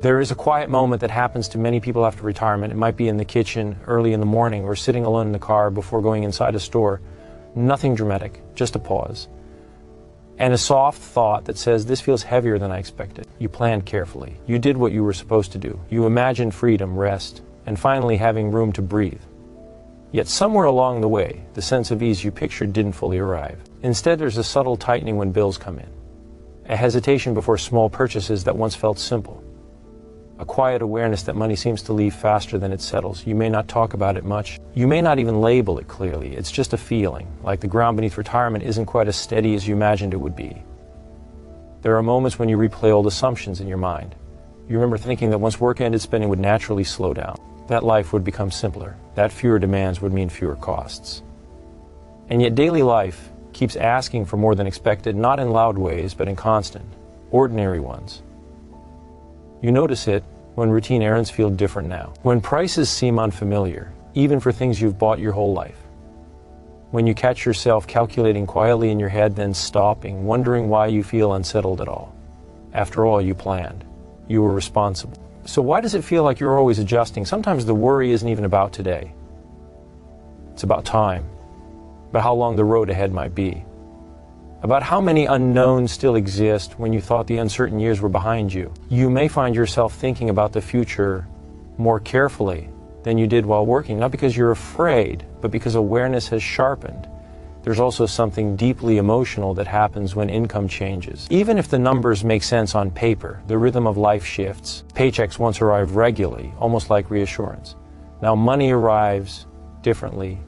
There is a quiet moment that happens to many people after retirement. It might be in the kitchen early in the morning or sitting alone in the car before going inside a store. Nothing dramatic, just a pause. And a soft thought that says, this feels heavier than I expected. You planned carefully. You did what you were supposed to do. You imagined freedom, rest, and finally having room to breathe. Yet somewhere along the way, the sense of ease you pictured didn't fully arrive. Instead, there's a subtle tightening when bills come in. A hesitation before small purchases that once felt simple. A quiet awareness that money seems to leave faster than it settles. You may not talk about it much. You may not even label it clearly. It's just a feeling, like the ground beneath retirement isn't quite as steady as you imagined it would be. There are moments when you replay old assumptions in your mind. You remember thinking that once work ended, spending would naturally slow down. That life would become simpler. That fewer demands would mean fewer costs. And yet daily life keeps asking for more than expected, not in loud ways, but in constant, ordinary ones. You notice it when routine errands feel different now. When prices seem unfamiliar, even for things you've bought your whole life. When you catch yourself calculating quietly in your head, then stopping, wondering why you feel unsettled at all. After all, you planned. You were responsible. So why does it feel like you're always adjusting? Sometimes the worry isn't even about today. It's about time, about how long the road ahead might be, about how many unknowns still exist when you thought the uncertain years were behind you. You may find yourself thinking about the future more carefully than you did while working, not because you're afraid, but because awareness has sharpened. There's also something deeply emotional that happens when income changes. Even if the numbers make sense on paper, the rhythm of life shifts. Paychecks once arrived regularly, almost like reassurance. Now money arrives differently,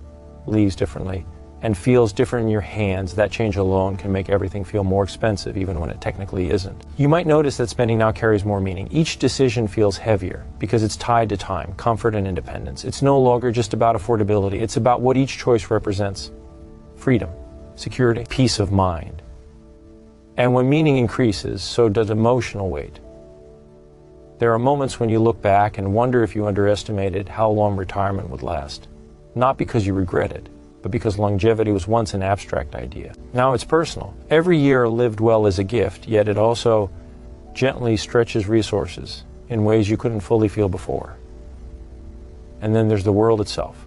leaves differently, and feels different in your hands. That change alone can make everything feel more expensive, even when it technically isn't. You might notice that spending now carries more meaning. Each decision feels heavier because it's tied to time, comfort, and independence. It's no longer just about affordability. It's about what each choice represents. Freedom, security, peace of mind. And when meaning increases, so does emotional weight. There are moments when you look back and wonder if you underestimated how long retirement would last. Not because you regret it, but because longevity was once an abstract idea. Now it's personal. Every year lived well is a gift, yet it also gently stretches resources in ways you couldn't fully feel before. And then there's the world itself.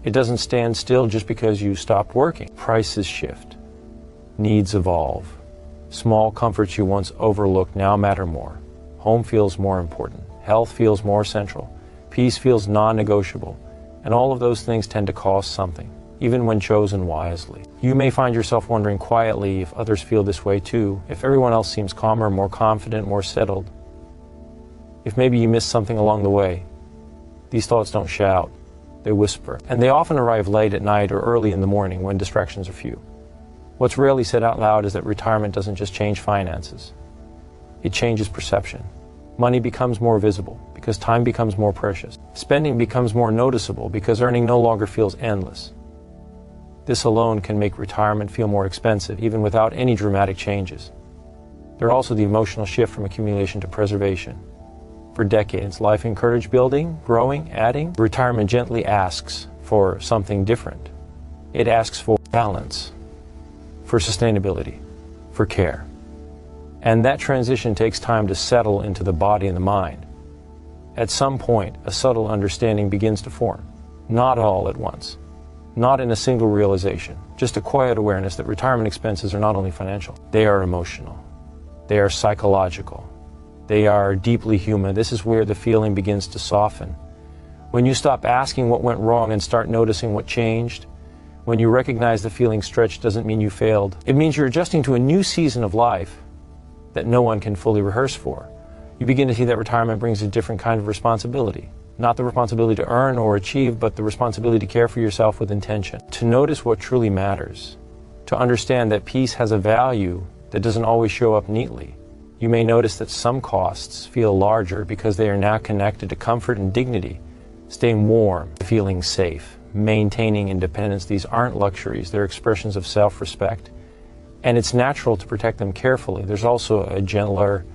It doesn't stand still just because you stopped working. Prices shift. Needs evolve. Small comforts you once overlooked now matter more. Home feels more important. Health feels more central. Peace feels non-negotiable. And all of those things tend to cost something, even when chosen wisely. You may find yourself wondering quietly if others feel this way too, if everyone else seems calmer, more confident, more settled. If maybe you missed something along the way. These thoughts don't shout. They whisper, and they often arrive late at night or early in the morning when distractions are few. What's rarely said out loud is that retirement doesn't just change finances. It changes perception. Money becomes more visible because time becomes more precious. Spending becomes more noticeable because earning no longer feels endless. This alone can make retirement feel more expensive, even without any dramatic changes. There are also the emotional shift from accumulation to preservation. For decades, life encouraged building, growing, adding. Retirement gently asks for something different. It asks for balance, for sustainability, for care. And that transition takes time to settle into the body and the mind. At some point, a subtle understanding begins to form. Not all at once. Not in a single realization. Just a quiet awareness that retirement expenses are not only financial. They are emotional. They are psychological. They are deeply human. This is where the feeling begins to soften. When you stop asking what went wrong and start noticing what changed, when you recognize the feeling stretched doesn't mean you failed. It means you're adjusting to a new season of life that no one can fully rehearse for. You begin to see that retirement brings a different kind of responsibility. Not the responsibility to earn or achieve, but the responsibility to care for yourself with intention. To notice what truly matters. To understand that peace has a value that doesn't always show up neatly. You may notice that some costs feel larger because they are now connected to comfort and dignity. Staying warm, feeling safe, maintaining independence. These aren't luxuries, they're expressions of self-respect. And it's natural to protect them carefully. There's also a gentler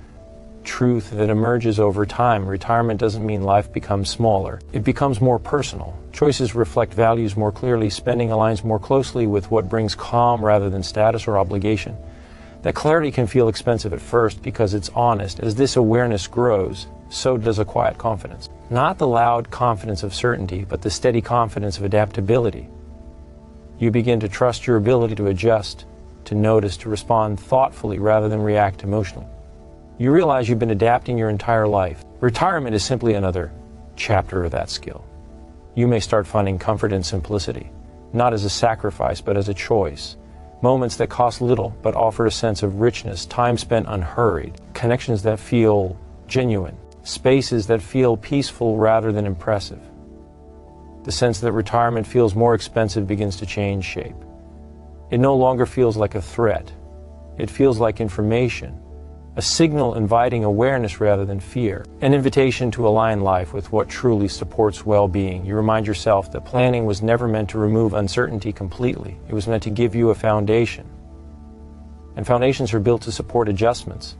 truth that emerges over time. Retirement doesn't mean life becomes smaller. It becomes more personal. Choices reflect values more clearly. Spending aligns more closely with what brings calm rather than status or obligation. That clarity can feel expensive at first because it's honest. As this awareness grows, so does a quiet confidence. Not the loud confidence of certainty, but the steady confidence of adaptability. You begin to trust your ability to adjust, to notice, to respond thoughtfully rather than react emotionally. You realize you've been adapting your entire life. Retirement is simply another chapter of that skill. You may start finding comfort in simplicity, not as a sacrifice, but as a choice. Moments that cost little, but offer a sense of richness, time spent unhurried, connections that feel genuine, spaces that feel peaceful rather than impressive. The sense that retirement feels more expensive begins to change shape. It no longer feels like a threat. It feels like information, a signal inviting awareness rather than fear, an invitation to align life with what truly supports well-being. You remind yourself that planning was never meant to remove uncertainty completely. It was meant to give you a foundation. And foundations are built to support adjustments,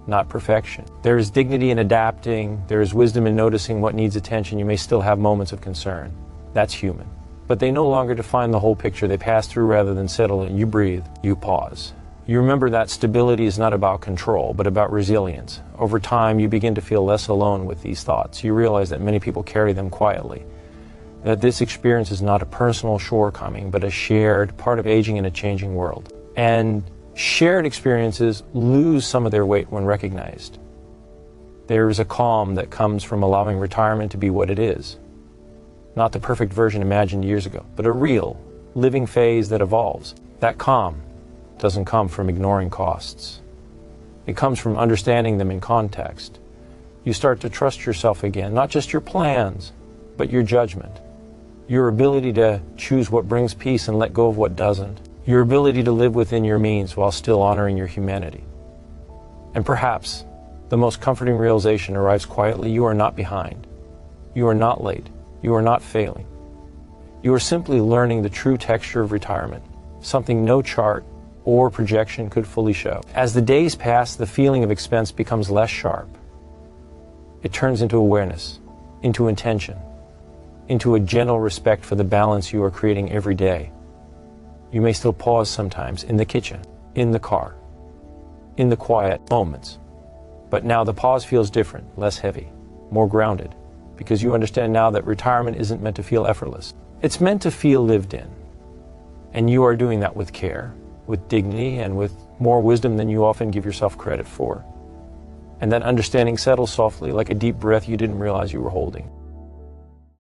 not perfection. There is dignity in adapting. There is wisdom in noticing what needs attention. You may still have moments of concern. That's human. But they no longer define the whole picture. They pass through rather than settle in. You breathe. You pause. You remember that stability is not about control, but about resilience. Over time, you begin to feel less alone with these thoughts. You realize that many people carry them quietly. That this experience is not a personal shortcoming, but a shared part of aging in a changing world. And shared experiences lose some of their weight when recognized. There is a calm that comes from allowing retirement to be what it is. Not the perfect version imagined years ago, but a real, living phase that evolves. That calm doesn't come from ignoring costs. It comes from understanding them in context. You start to trust yourself again, not just your plans, but your judgment. Your ability to choose what brings peace and let go of what doesn't. Your ability to live within your means while still honoring your humanity. And perhaps the most comforting realization arrives quietly. You are not behind. You are not late. You are not failing. You are simply learning the true texture of retirement, something no chart or projection could fully show. As the days pass, the feeling of expense becomes less sharp. It turns into awareness, into intention, into a gentle respect for the balance you are creating every day. You may still pause sometimes in the kitchen, in the car, in the quiet moments. But now the pause feels different, less heavy, more grounded, because you understand now that retirement isn't meant to feel effortless. It's meant to feel lived in. And you are doing that with care, with dignity, and with more wisdom than you often give yourself credit for. And that understanding settles softly like a deep breath you didn't realize you were holding.